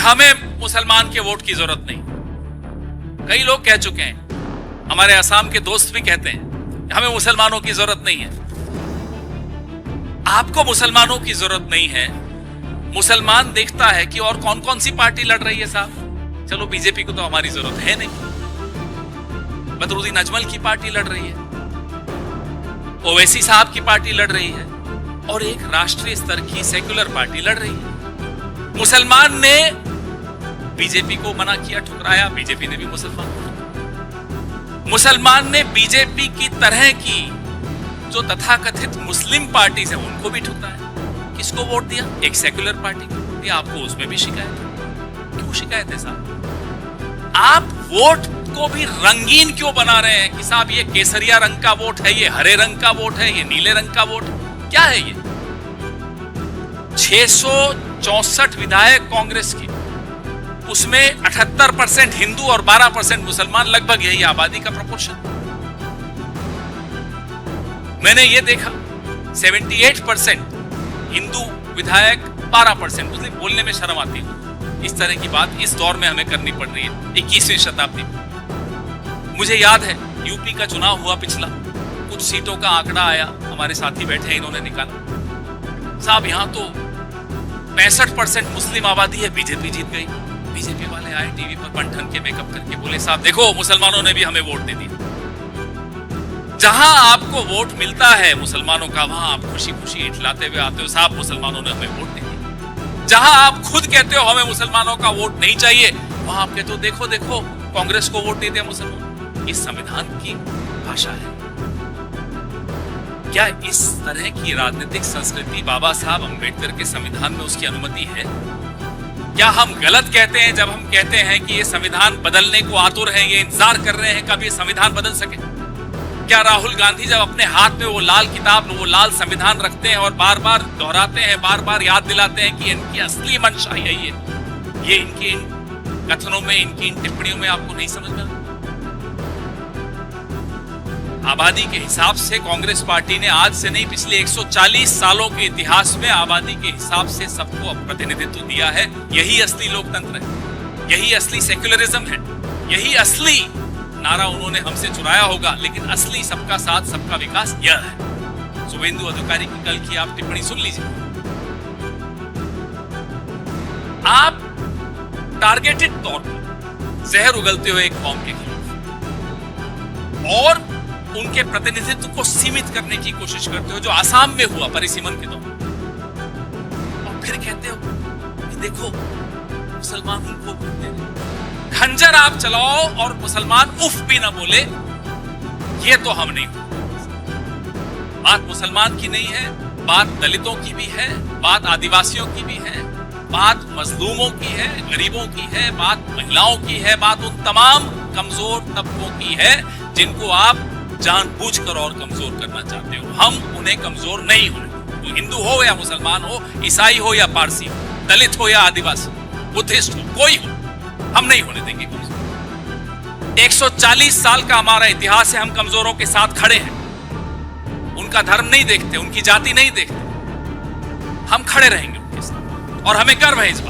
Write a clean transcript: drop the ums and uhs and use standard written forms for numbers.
हमें मुसलमान के वोट की जरूरत नहीं। कई लोग कह चुके हैं, हमारे असम के दोस्त भी कहते हैं हमें मुसलमानों की जरूरत नहीं है। आपको मुसलमानों की जरूरत नहीं है। मुसलमान देखता है कि और कौन कौन सी पार्टी लड़ रही है साहब। चलो बीजेपी को तो हमारी जरूरत है नहीं, बदरुद्दीन अजमल की पार्टी लड़ रही है, ओवैसी साहब की पार्टी लड़ रही है, और एक राष्ट्रीय स्तर की सेक्युलर पार्टी लड़ रही है। मुसलमान ने बीजेपी को मना किया, ठुकराया, बीजेपी ने भी मुसलमान ने बीजेपी की तरह की जो तथाकथित मुस्लिम पार्टी है उनको भी ठुकराया। किसको वोट दिया? एक सेक्युलर पार्टी को वोट दिया। आपको उसमें भी शिकायत है। क्यों शिकायत है साहब? आप वोट को भी रंगीन क्यों बना रहे हैं कि साहब ये केसरिया रंग का वोट है, ये हरे रंग का वोट है, ये नीले रंग का वोट क्या है? ये 664 विधायक कांग्रेस की, उसमें 78% हिंदू और 12% मुसलमान, लगभग यही आबादी का प्रोपोर्शन। मैंने ये देखा 78% हिंदू विधायक, 12% मुस्लिम। बोलने में शर्म आती है। इस तरह की बात इस दौर में हमें करनी पड़ रही है 21वीं शताब्दी में। मुझे याद है यूपी का चुनाव हुआ पिछला, कुछ सीटों का आंकड़ा आया, हमारे साथी बैठे हैं, इन्होंने निकाला। साहब यहां तो 65% मुस्लिम आबादी है, बीजेपी जीत गई। बीजेपी वाले आए टीवी पर बंठन के मेकअप करके, बोले साहब देखो मुसलमानों ने भी हमें वोट दे दिया। जहां आपको वोट मिलता है मुसलमानों का, वहां आप खुशी खुशी इठलाते हुए आते हो, साहब मुसलमानों ने हमें वोट दे दिया। जहां आप खुद कहते हो हमें मुसलमानों का वोट नहीं चाहिए, वहां आप कहते हो देखो देखो कांग्रेस को वोट दे दिया मुसलमान। इस संविधान की भाषा है क्या? इस तरह की राजनीतिक संस्कृति बाबा साहब अंबेडकर के संविधान में उसकी अनुमति है? क्या हम गलत कहते हैं जब हम कहते हैं कि ये संविधान बदलने को आतुर है, ये इंतजार कर रहे हैं कब ये संविधान बदल सके? क्या राहुल गांधी जब अपने हाथ में वो लाल किताब, वो लाल संविधान रखते हैं और बार बार दोहराते हैं, बार बार याद दिलाते हैं कि इनकी असली मंशा यही है, ये इनके इन कथनों में, इनकी इन टिप्पणियों में आपको नहीं समझ में? आबादी के हिसाब से कांग्रेस पार्टी ने आज से नहीं, पिछले 140 सालों के इतिहास में आबादी के हिसाब से सबको प्रतिनिधित्व दिया है। यही असली लोकतंत्र है, यही असली सेक्युलरिज्म है, यही असली नारा उन्होंने हमसे चुराया होगा, लेकिन असली सबका साथ सबका विकास यह है। शुभेंदु अधिकारी की कल की आप टिप्पणी सुन लीजिए। आप टारगेटेड तौर पर जहर उगलते हुए एक कौम के खिलाफ और उनके प्रतिनिधित्व को सीमित करने की कोशिश करते हो, जो आसाम में हुआ परिसीमन के दौरान, और फिर कहते हो कि देखो मुसलमान उनको वोट दे रहे। खंजर आप चलाओ और मुसलमान उफ भी ना बोले, ये तो हम नहीं। बात मुसलमान की नहीं है, बात दलितों की भी है, बात आदिवासियों की भी है, बात मजलूमों की है, गरीबों की है, बात महिलाओं की है, बात उन तमाम कमजोर तबकों की है जिनको आप जानबूझकर और कमजोर करना चाहते हो। हम उन्हें कमजोर नहीं होने, तो हिंदू हो या मुसलमान हो, ईसाई हो या पारसी हो, दलित हो या आदिवासी, बुद्धिस्ट हो, कोई हो, हम नहीं होने देंगे कमजोर। 140 साल का हमारा इतिहास है, हम कमजोरों के साथ खड़े हैं। उनका धर्म नहीं देखते, उनकी जाति नहीं देखते, हम खड़े रहेंगे उनके साथ, और हमें गर्व है इस बात।